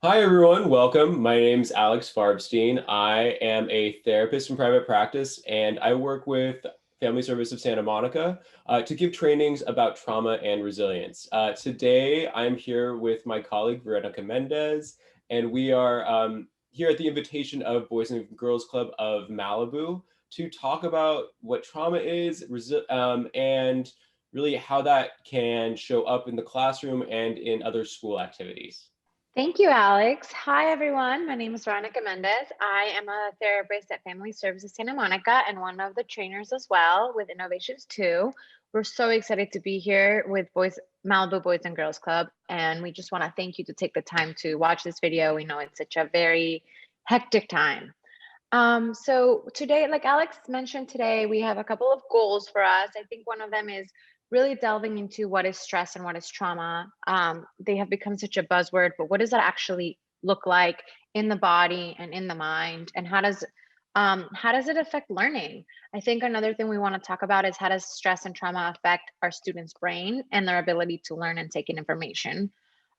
Hi, everyone. Welcome. My name's Alex Farbstein. I am a therapist in private practice, and I work with Family Service of Santa Monica to give trainings about trauma and resilience. Today, I'm here with my colleague, Veronica Mendez, and we are here at the invitation of Boys and Girls Club of Malibu to talk about what trauma is and really how that can show up in the classroom and in other school activities. Thank you, Alex. Hi, everyone. My name is Veronica Mendez. I am a therapist at Family Services Santa Monica and one of the trainers as well with Innovations 2. We're so excited to be here with Malibu Boys and Girls Club, and we just want to thank you to take the time to watch this video. We know it's such a very hectic time. So today, like Alex mentioned today, we have a couple of goals for us. I think one of them is really delving into what is stress and what is trauma. They have become such a buzzword, but what does that actually look like in the body and in the mind? And how does it affect learning? I think another thing we want to talk about is how does stress and trauma affect our students' brain and their ability to learn and take in information.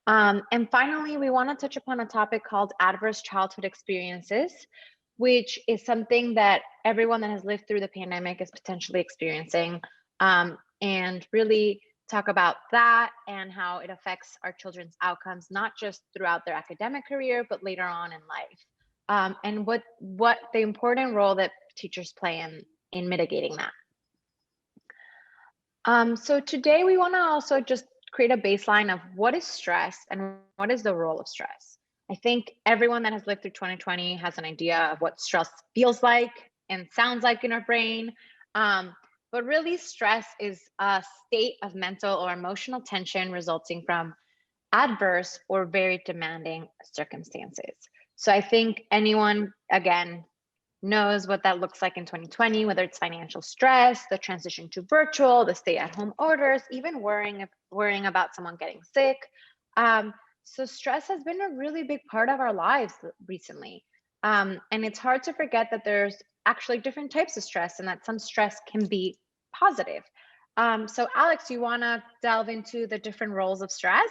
And finally, we want to touch upon a topic called adverse childhood experiences, which is something that everyone that has lived through the pandemic is potentially experiencing, and really talk about that and how it affects our children's outcomes, not just throughout their academic career, but later on in life, and what the important role that teachers play in mitigating that. So today we want to also just create a baseline of what is stress and what is the role of stress. I think everyone that has lived through 2020 has an idea of what stress feels like and sounds like in our brain. But really, stress is a state of mental or emotional tension resulting from adverse or very demanding circumstances. So I think anyone, again, knows what that looks like in 2020, whether it's financial stress, the transition to virtual, the stay-at-home orders, even worrying about someone getting sick. So stress has been a really big part of our lives recently. And it's hard to forget that there's actually different types of stress and that some stress can be positive. So Alex, you want to delve into the different roles of stress?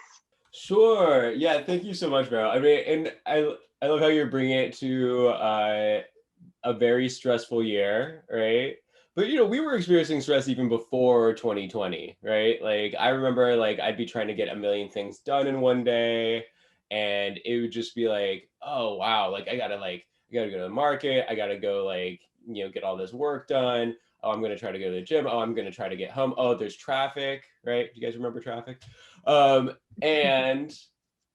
Sure. Yeah. Thank you so much, Vero. I mean, and I love how you're bringing it to a very stressful year, right? But we were experiencing stress even before 2020, right? Like I remember, like I'd be trying to get a million things done in one day, and it would just be like, oh wow, like I gotta go to the market, I gotta go get all this work done. Oh, I'm gonna try to go to the gym. Oh, I'm gonna try to get home. Oh, there's traffic, right? Do you guys remember traffic? Um, and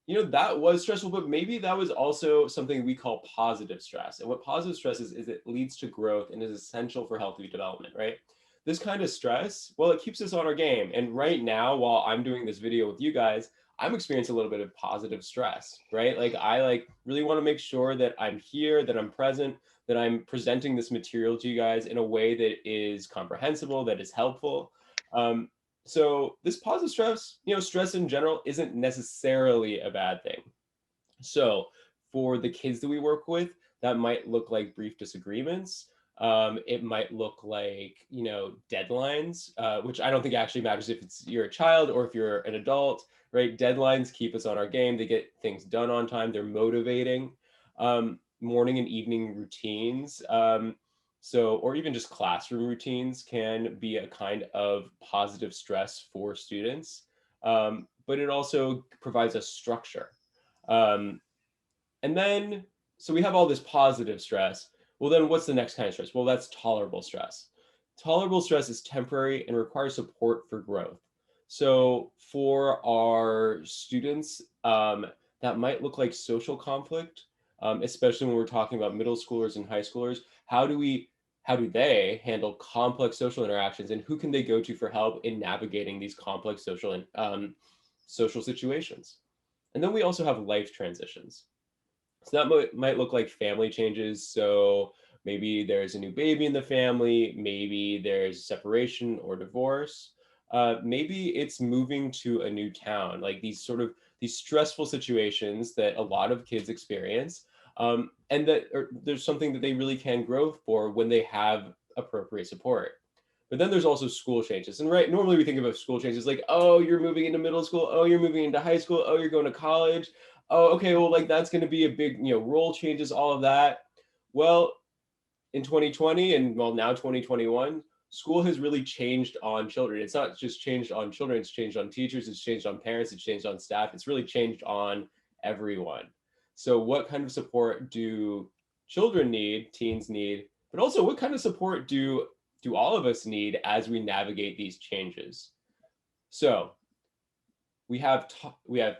that was stressful, but maybe that was also something we call positive stress. And what positive stress is it leads to growth and is essential for healthy development, right? This kind of stress, well, it keeps us on our game. And right now, while I'm doing this video with you guys, I'm experiencing a little bit of positive stress, right? Like I really want to make sure that I'm here, that I'm present, that I'm presenting this material to you guys in a way that is comprehensible, that is helpful. Um, so this positive stress, stress in general isn't necessarily a bad thing. So for the kids that we work with, that might look like brief disagreements. It might look like, deadlines, which I don't think actually matters if you're a child or if you're an adult, right? Deadlines keep us on our game. They get things done on time. They're motivating. Morning and evening routines. Or even just classroom routines can be a kind of positive stress for students, but it also provides a structure. Um, and then, so we have all this positive stress. Well, then what's the next kind of stress? Well, that's tolerable stress. Tolerable stress is temporary and requires support for growth. So for our students, that might look like social conflict, especially when we're talking about middle schoolers and high schoolers. How do they handle complex social interactions, and who can they go to for help in navigating these complex social situations? And then we also have life transitions. So that might look like family changes. So maybe there's a new baby in the family, maybe there's separation or divorce. Maybe it's moving to a new town, like these stressful situations that a lot of kids experience, and there's something that they really can grow for when they have appropriate support. But then there's also school changes. And right, normally we think about school changes like, oh, you're moving into middle school, oh, you're moving into high school, oh, you're going to college. oh, okay, well, like that's going to be a big, role changes, all of that. Well, in 2020 and well, now 2021, school has really changed on children. It's not just changed on children, it's changed on teachers, it's changed on parents, it's changed on staff, it's really changed on everyone. So, what kind of support do children need, teens need, but also what kind of support do all of us need as we navigate these changes? So, we have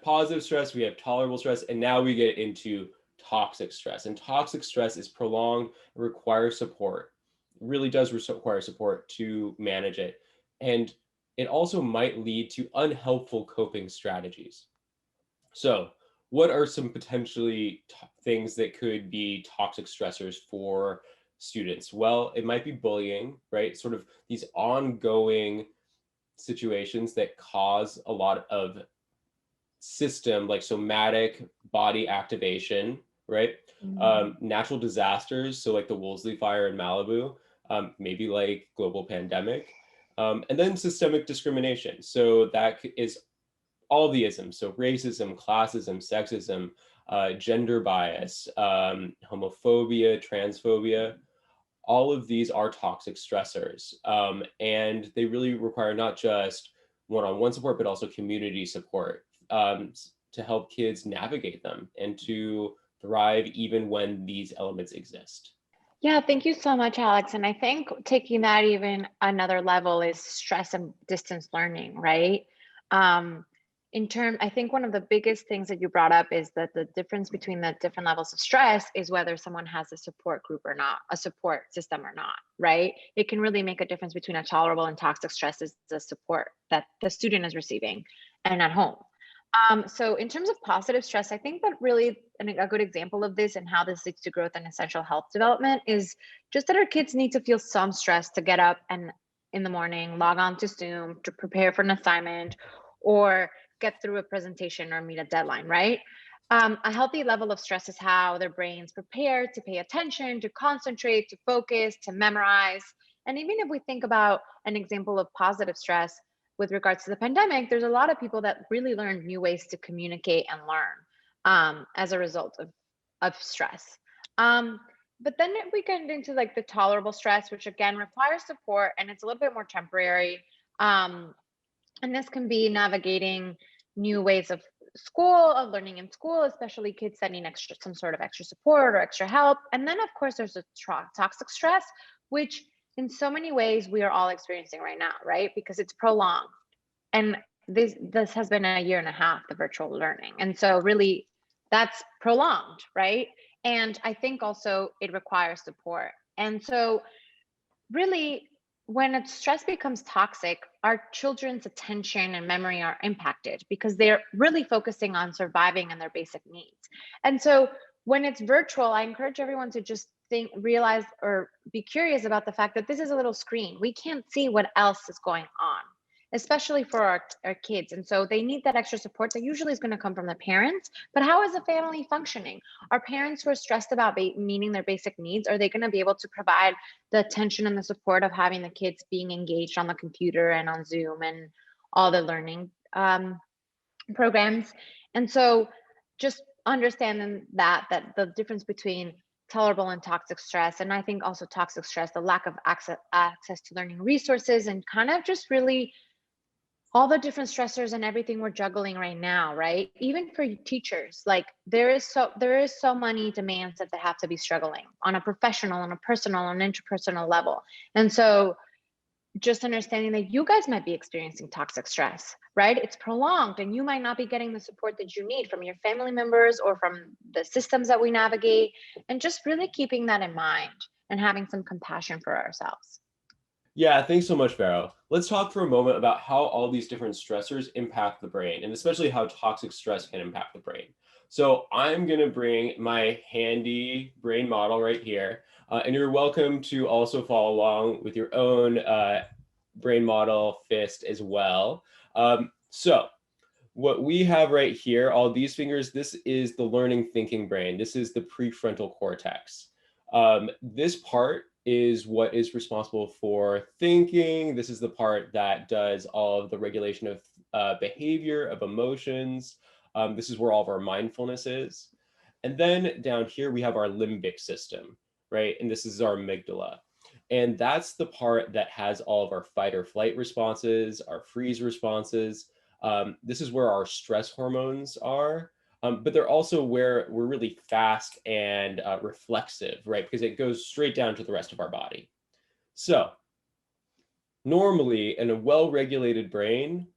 positive stress, we have tolerable stress, and now we get into toxic stress. And toxic stress is prolonged, it requires support. It really does require support to manage it. And it also might lead to unhelpful coping strategies. So, what are some potentially things that could be toxic stressors for students? Well, it might be bullying, right? Sort of these ongoing situations that cause a lot of system like somatic body activation, right? Mm. Natural disasters, so like the Woolsey fire in Malibu, maybe like global pandemic, and then systemic discrimination. So that is all the isms, so racism, classism, sexism, gender bias, homophobia, transphobia. All of these are toxic stressors, and they really require not just one-on-one support, but also community support, to help kids navigate them and to thrive even when these elements exist. Yeah, thank you so much, Alex. And I think taking that even another level is stress and distance learning, right? Um, I think one of the biggest things that you brought up is that the difference between the different levels of stress is whether someone has a support group or not, a support system or not, right? It can really make a difference between a tolerable and toxic stress is the support that the student is receiving and at home. So in terms of positive stress, I think that really a good example of this and how this leads to growth and essential health development is just that our kids need to feel some stress to get up and in the morning, log on to Zoom to prepare for an assignment or get through a presentation or meet a deadline, right? A healthy level of stress is how their brains prepare to pay attention, to concentrate, to focus, to memorize. And even if we think about an example of positive stress, with regards to the pandemic, there's a lot of people that really learned new ways to communicate and learn as a result of stress. Um, but then we get into like the tolerable stress, which again requires support and it's a little bit more temporary. Um, and this can be navigating new ways of learning in school, especially kids that need some sort of extra support or extra help. And then, of course, there's a toxic stress, which in so many ways we are all experiencing right now, right? Because it's prolonged. And this has been a year and a half, the virtual learning. And so really that's prolonged, right? And I think also it requires support. And so really when stress becomes toxic, our children's attention and memory are impacted because they're really focusing on surviving and their basic needs. And so when it's virtual, I encourage everyone to just realize or be curious about the fact that this is a little screen. We can't see what else is going on, especially for our kids. And so they need that extra support that usually is going to come from the parents. But how is the family functioning? Are parents who are stressed about meeting their basic needs, are they going to be able to provide the attention and the support of having the kids being engaged on the computer and on Zoom and all the learning programs? And so just understanding that the difference between tolerable and toxic stress, and I think also toxic stress, the lack of access to learning resources, and kind of just really all the different stressors and everything we're juggling right now, right? Even for teachers, like there is so many demands that they have to be struggling on a professional, on a personal, on an interpersonal level. And so just understanding that you guys might be experiencing toxic stress, right? It's prolonged and you might not be getting the support that you need from your family members or from the systems that we navigate, and just really keeping that in mind and having some compassion for ourselves. Yeah, thanks so much, Vero. Let's talk for a moment about how all these different stressors impact the brain, and especially how toxic stress can impact the brain. So I'm going to bring my handy brain model right here, and you're welcome to also follow along with your own brain model fist as well. So what we have right here, all these fingers, this is the learning thinking brain. This is the prefrontal cortex. This part is what is responsible for thinking. This is the part that does all of the regulation of behavior, of emotions. This is where all of our mindfulness is. And then down here, we have our limbic system, right? And this is our amygdala. And that's the part that has all of our fight or flight responses, our freeze responses. This is where our stress hormones are. But they're also where we're really fast and reflexive, right? Because it goes straight down to the rest of our body. So normally in a well-regulated brain,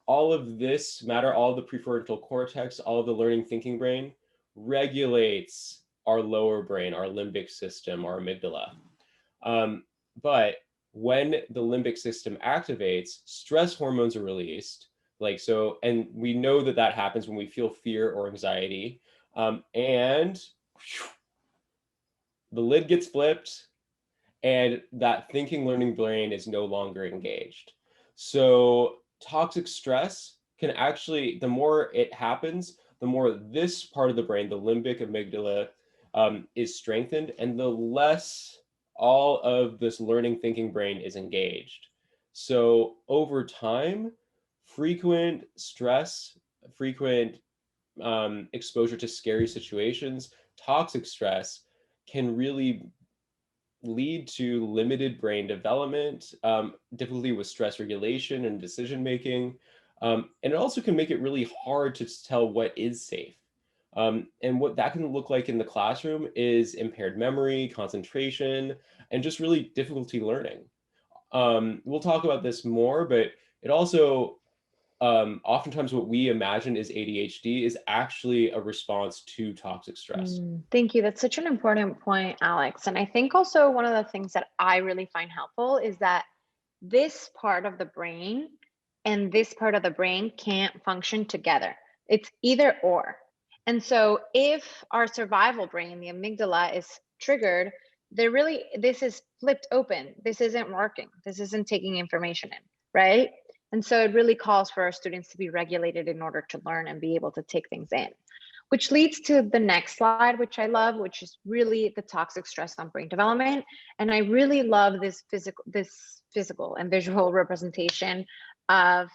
all of this matter, all of the prefrontal cortex, all of the learning thinking brain regulates our lower brain, our limbic system, our amygdala. But when the limbic system activates, stress hormones are released. Like so, and we know that that happens when we feel fear or anxiety. And whew, the lid gets flipped, and that thinking learning brain is no longer engaged. So toxic stress can actually, the more it happens, the more this part of the brain, the limbic amygdala, is strengthened, and the less all of this learning thinking brain is engaged. So over time, frequent stress, frequent exposure to scary situations, toxic stress can really lead to limited brain development, difficulty with stress regulation and decision making. And it also can make it really hard to tell what is safe. And what that can look like in the classroom is impaired memory, concentration, and just really difficulty learning. We'll talk about this more, but it also oftentimes what we imagine is ADHD is actually a response to toxic stress. Thank you. That's such an important point, Alex. And I think also one of the things that I really find helpful is that this part of the brain and this part of the brain can't function together. It's either or. And so if our survival brain, the amygdala, is triggered, this is flipped open. This isn't working. This isn't taking information in, right? And so it really calls for our students to be regulated in order to learn and be able to take things in, which leads to the next slide, which I love, which is really the toxic stress on brain development. And I really love this physical and visual representation of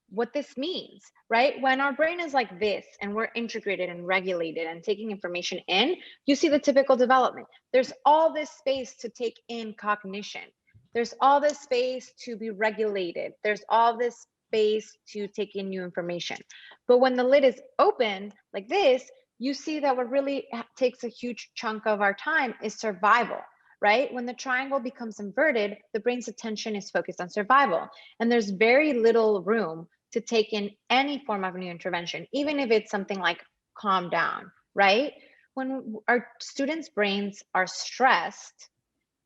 what this means, right? When our brain is like this and we're integrated and regulated and taking information in, you see the typical development. There's all this space to take in cognition. There's all this space to be regulated. There's all this space to take in new information. But when the lid is open like this, you see that what really takes a huge chunk of our time is survival, right? When the triangle becomes inverted, the brain's attention is focused on survival. And there's very little room to take in any form of new intervention, even if it's something like calm down, right? When our students' brains are stressed,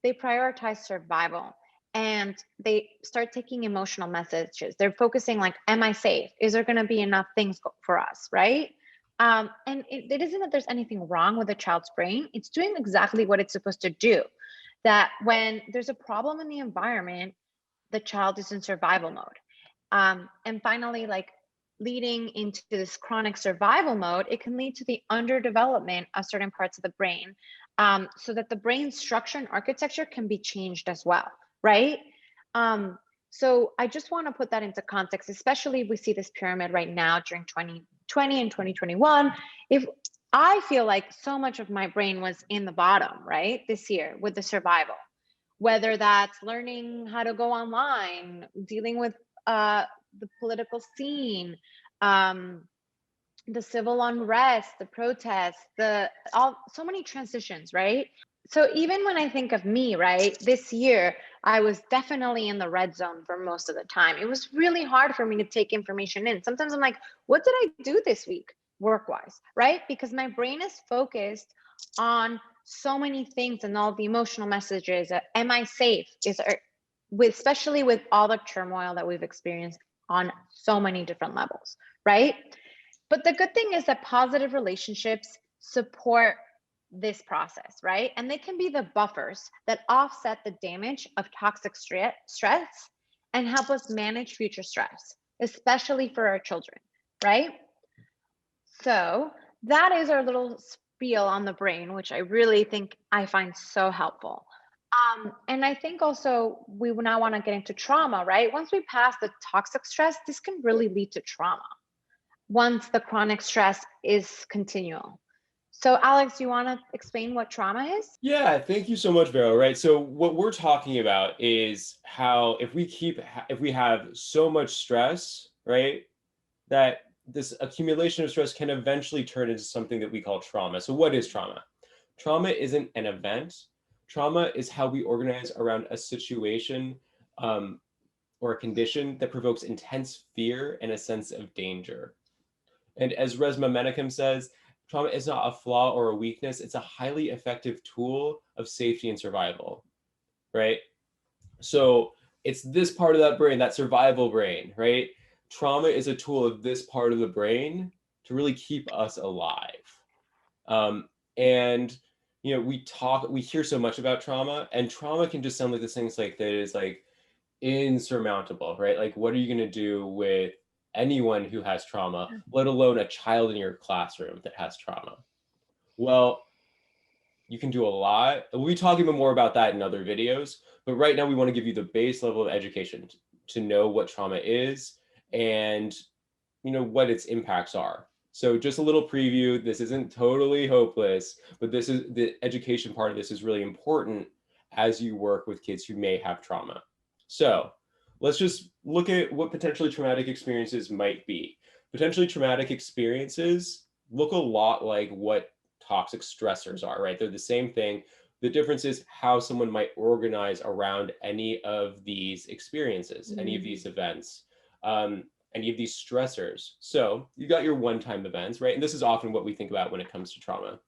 they prioritize survival and they start taking emotional messages. They're focusing like, am I safe? Is there gonna be enough things for us, right? And it isn't that there's anything wrong with a child's brain. It's doing exactly what it's supposed to do. That when there's a problem in the environment, the child is in survival mode. And finally, like leading into this chronic survival mode, it can lead to the underdevelopment of certain parts of the brain, so that the brain structure and architecture can be changed as well, right? So I just want to put that into context, especially if we see this pyramid right now during 2020 and 2021. If I feel like so much of my brain was in the bottom, right, this year with the survival, whether that's learning how to go online, dealing with the political scene, the civil unrest, the protests, so many transitions, right? So even when I think of me, right, this year, I was definitely in the red zone for most of the time. It was really hard for me to take information in. Sometimes I'm like, what did I do this week work-wise, right? Because my brain is focused on so many things and all the emotional messages. Am I safe? Especially with all the turmoil that we've experienced on so many different levels, right? But the good thing is that positive relationships support this process, right? And they can be the buffers that offset the damage of toxic stress and help us manage future stress, especially for our children, right? So that is our little spiel on the brain, which I really think I find so helpful. And I think also we now want to get into trauma, right? Once we pass the toxic stress, this can really lead to trauma. once the chronic stress is continual. So Alex, you want to explain what trauma is? Yeah, thank you so much, Vero. Right. So what we're talking about is how if we have so much stress, right, that this accumulation of stress can eventually turn into something that we call trauma. So what is trauma? Trauma isn't an event. Trauma is how we organize around a situation or a condition that provokes intense fear and a sense of danger. And as Resmaa Menakem says, trauma is not a flaw or a weakness, it's a highly effective tool of safety and survival, right? So it's this part of that brain, that survival brain, right? Trauma is a tool of this part of the brain to really keep us alive. And we hear so much about trauma, and trauma can just sound like this thing's like that is like insurmountable, right? Like, what are you going to do with anyone who has trauma, let alone a child in your classroom that has trauma? Well, you can do a lot. We'll be talking more about that in other videos, but right now we want to give you the base level of education to know what trauma is and what its impacts are. So just a little preview, this isn't totally hopeless, but this is the education part of this is really important as you work with kids who may have trauma. So let's just look at what potentially traumatic experiences might be. Potentially traumatic experiences look a lot like what toxic stressors are, right? They're the same thing. The difference is how someone might organize around any of these experiences, any of these events, any of these stressors. So you got your one-time events, right? And this is often what we think about when it comes to trauma.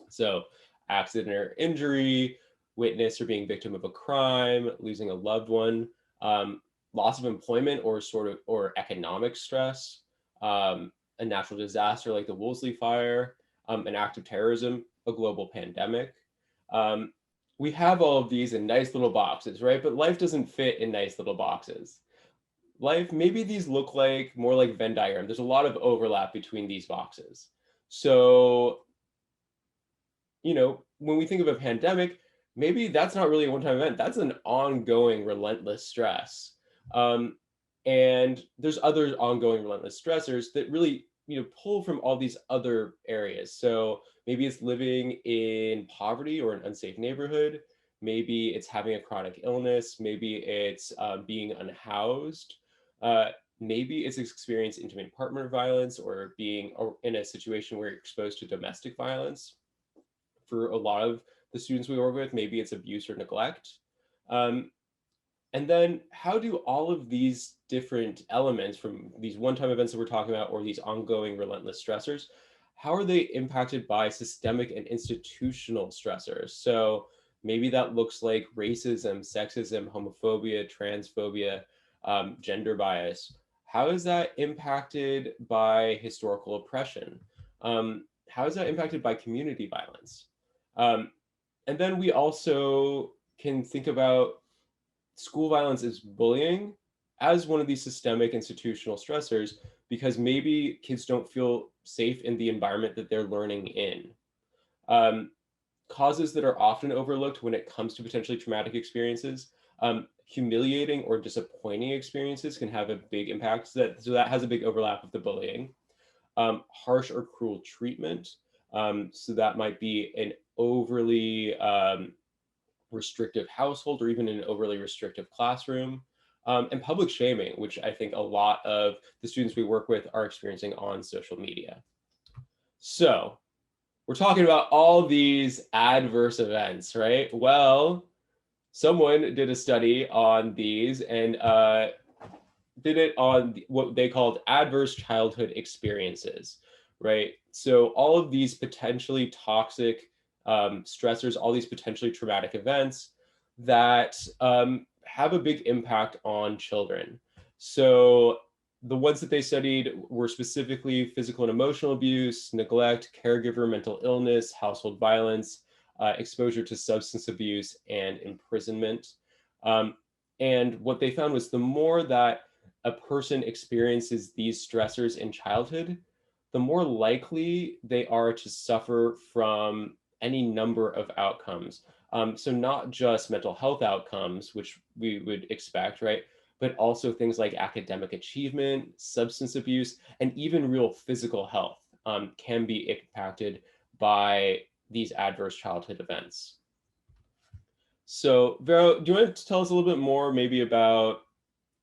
So accident or injury, witness or being victim of a crime, losing a loved one, loss of employment or economic stress, a natural disaster like the Woolsey fire, an act of terrorism, a global pandemic. We have all of these in nice little boxes, right? But life doesn't fit in nice little boxes. Life, maybe these look like more like Venn diagram. There's a lot of overlap between these boxes. So, when we think of a pandemic, maybe that's not really a one-time event. That's an ongoing, relentless stress. And there's other ongoing, relentless stressors that really, pull from all these other areas. So maybe it's living in poverty or an unsafe neighborhood. Maybe it's having a chronic illness. Maybe it's being unhoused. Maybe it's experiencing intimate partner violence or being in a situation where you're exposed to domestic violence. For a lot of the students we work with, maybe it's abuse or neglect. And then how do all of these different elements from these one-time events that we're talking about or these ongoing relentless stressors, how are they impacted by systemic and institutional stressors? So maybe that looks like racism, sexism, homophobia, transphobia, gender bias. How is that impacted by historical oppression? How is that impacted by community violence? And then we also can think about school violence as bullying as one of these systemic institutional stressors, because maybe kids don't feel safe in the environment that they're learning in. Causes that are often overlooked when it comes to potentially traumatic experiences, humiliating or disappointing experiences can have a big impact. So that has a big overlap with the bullying. Harsh or cruel treatment. So that might be an overly restrictive household or even an overly restrictive classroom. And public shaming, which I think a lot of the students we work with are experiencing on social media. So we're talking about all these adverse events, right? Well, someone did a study on these and did it on what they called adverse childhood experiences, right? So all of these potentially toxic stressors, all these potentially traumatic events that have a big impact on children. So the ones that they studied were specifically physical and emotional abuse, neglect, caregiver mental illness, household violence, exposure to substance abuse, and imprisonment. And what they found was the more that a person experiences these stressors in childhood, the more likely they are to suffer from any number of outcomes. So not just mental health outcomes, which we would expect, right? but also things like academic achievement, substance abuse, and even real physical health can be impacted by these adverse childhood events. So, Vero, do you want to tell us a little bit more maybe about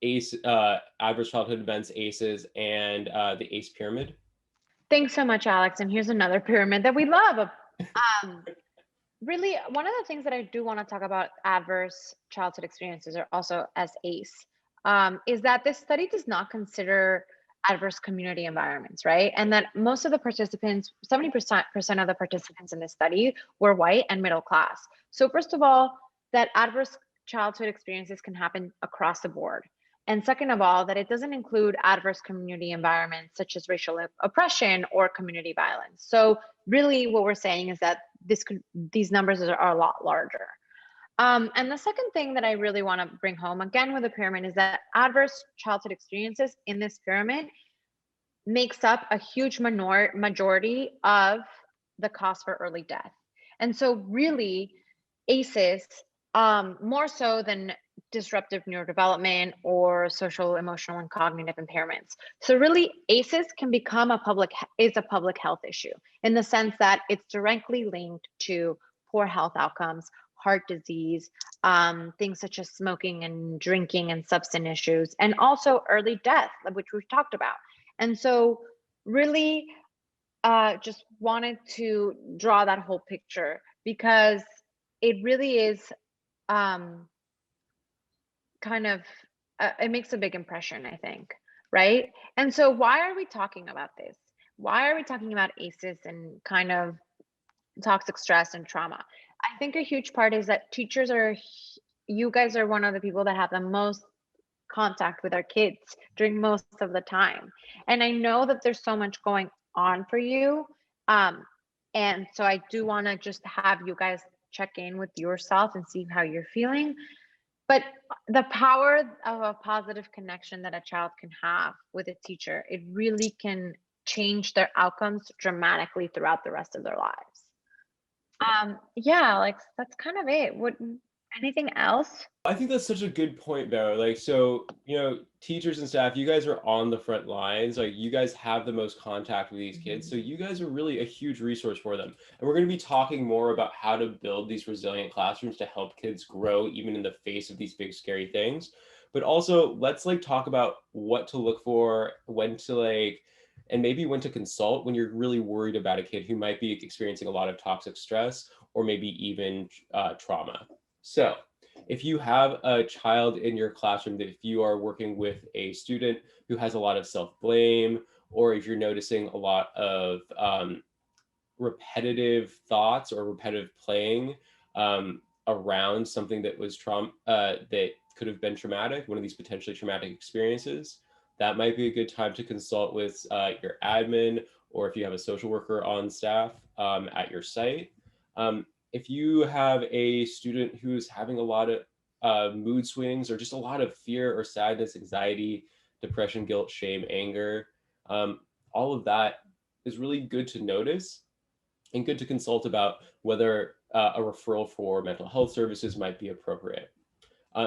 adverse childhood events, ACEs, and the ACE pyramid? Thanks so much, Alex. And here's another pyramid that we love. Really, one of the things that I do want to talk about adverse childhood experiences or also as ACE is that this study does not consider adverse community environments, right? And that most of the participants, 70% of the participants in this study were white and middle class. So first of all, that adverse childhood experiences can happen across the board. And second of all, that it doesn't include adverse community environments such as racial oppression or community violence. So really what we're saying is that these numbers are a lot larger. And the second thing that I really want to bring home again with the pyramid is that adverse childhood experiences in this pyramid makes up a huge majority of the cost for early death. And so really ACEs, more so than disruptive neurodevelopment or social, emotional, and cognitive impairments. So really ACEs can become a public health issue in the sense that it's directly linked to poor health outcomes, heart disease, things such as smoking and drinking and substance issues, and also early death, which we've talked about. And so really just wanted to draw that whole picture because it really is kind of, it makes a big impression, I think, right? And so why are we talking about this? Why are we talking about ACEs and kind of toxic stress and trauma? I think a huge part is that you guys are one of the people that have the most contact with our kids during most of the time. And I know that there's so much going on for you. And so I do want to just have you guys check in with yourself and see how you're feeling. But the power of a positive connection that a child can have with a teacher, it really can change their outcomes dramatically throughout the rest of their lives. Yeah, like that's kind of it. Anything else? I think that's such a good point, Vero. Like, so, teachers and staff, you guys are on the front lines. Like, you guys have the most contact with these kids. So you guys are really a huge resource for them. And we're going to be talking more about how to build these resilient classrooms to help kids grow even in the face of these big, scary things. But also, let's talk about what to look for, when to and maybe when to consult when you're really worried about a kid who might be experiencing a lot of toxic stress or maybe even trauma. So if you have a child in your classroom, that if you are working with a student who has a lot of self-blame, or if you're noticing a lot of repetitive thoughts or repetitive playing around something that was that could have been traumatic, one of these potentially traumatic experiences, that might be a good time to consult with your admin, or if you have a social worker on staff at your site. If you have a student who's having a lot of mood swings or just a lot of fear or sadness, anxiety, depression, guilt, shame, anger, all of that is really good to notice and good to consult about whether a referral for mental health services might be appropriate.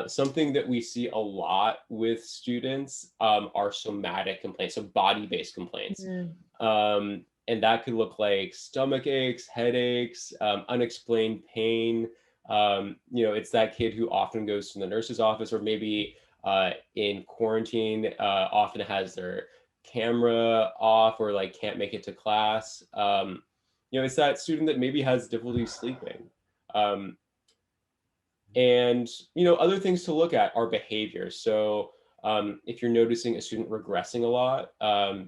Something that we see a lot with students are somatic complaints, so body-based complaints. And that could look like stomach aches, headaches, unexplained pain. It's that kid who often goes to the nurse's office, or maybe in quarantine, often has their camera off or can't make it to class. It's that student that maybe has difficulty sleeping. And other things to look at are behaviors. So if you're noticing a student regressing a lot,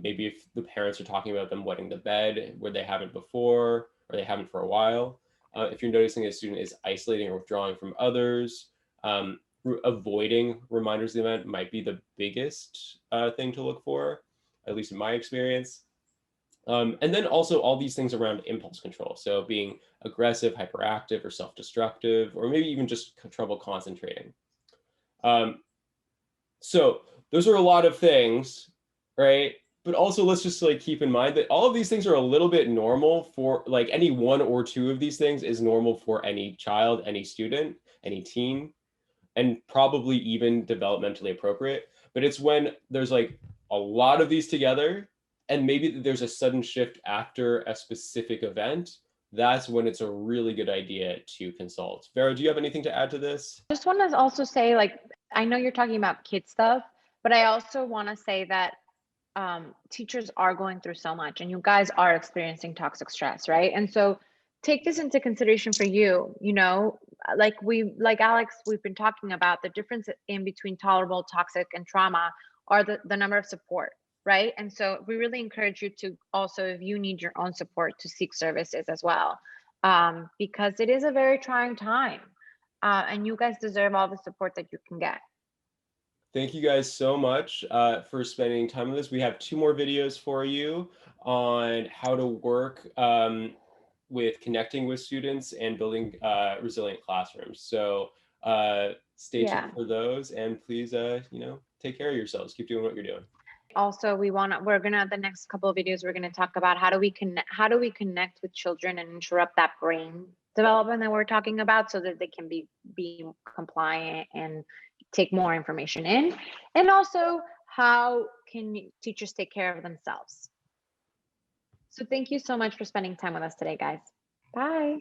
maybe if the parents are talking about them wetting the bed where they haven't before, or they haven't for a while. If you're noticing a student is isolating or withdrawing from others, avoiding reminders of the event might be the biggest thing to look for, at least in my experience. And then also all these things around impulse control. So being aggressive, hyperactive, or self-destructive, or maybe even just trouble concentrating. So those are a lot of things, right? But also let's just keep in mind that all of these things are a little bit normal for any one or two of these things is normal for any child, any student, any teen. and probably even developmentally appropriate. But it's when there's like a lot of these together, and maybe there's a sudden shift after a specific event. That's when it's a really good idea to consult. Vera, do you have anything to add to this? I just want to also say, like, I know you're talking about kid stuff, but I also want to say that teachers are going through so much and you guys are experiencing toxic stress, right? And so take this into consideration for you, you know, like Alex, we've been talking about the difference in between tolerable, toxic, and trauma are the number of support, right? And so we really encourage you to also, if you need your own support, to seek services as well, because it is a very trying time, and you guys deserve all the support that you can get. Thank you guys so much for spending time with us. We have 2 more videos for you on how to work with connecting with students and building resilient classrooms. So stay tuned Yeah. for those, and please, take care of yourselves. Keep doing what you're doing. Also, we're gonna, the next couple of videos, we're gonna talk about how do we connect with children and interrupt that brain development that we're talking about, so that they can be compliant and take more information in. And also, how can teachers take care of themselves? So thank you so much for spending time with us today, guys. Bye.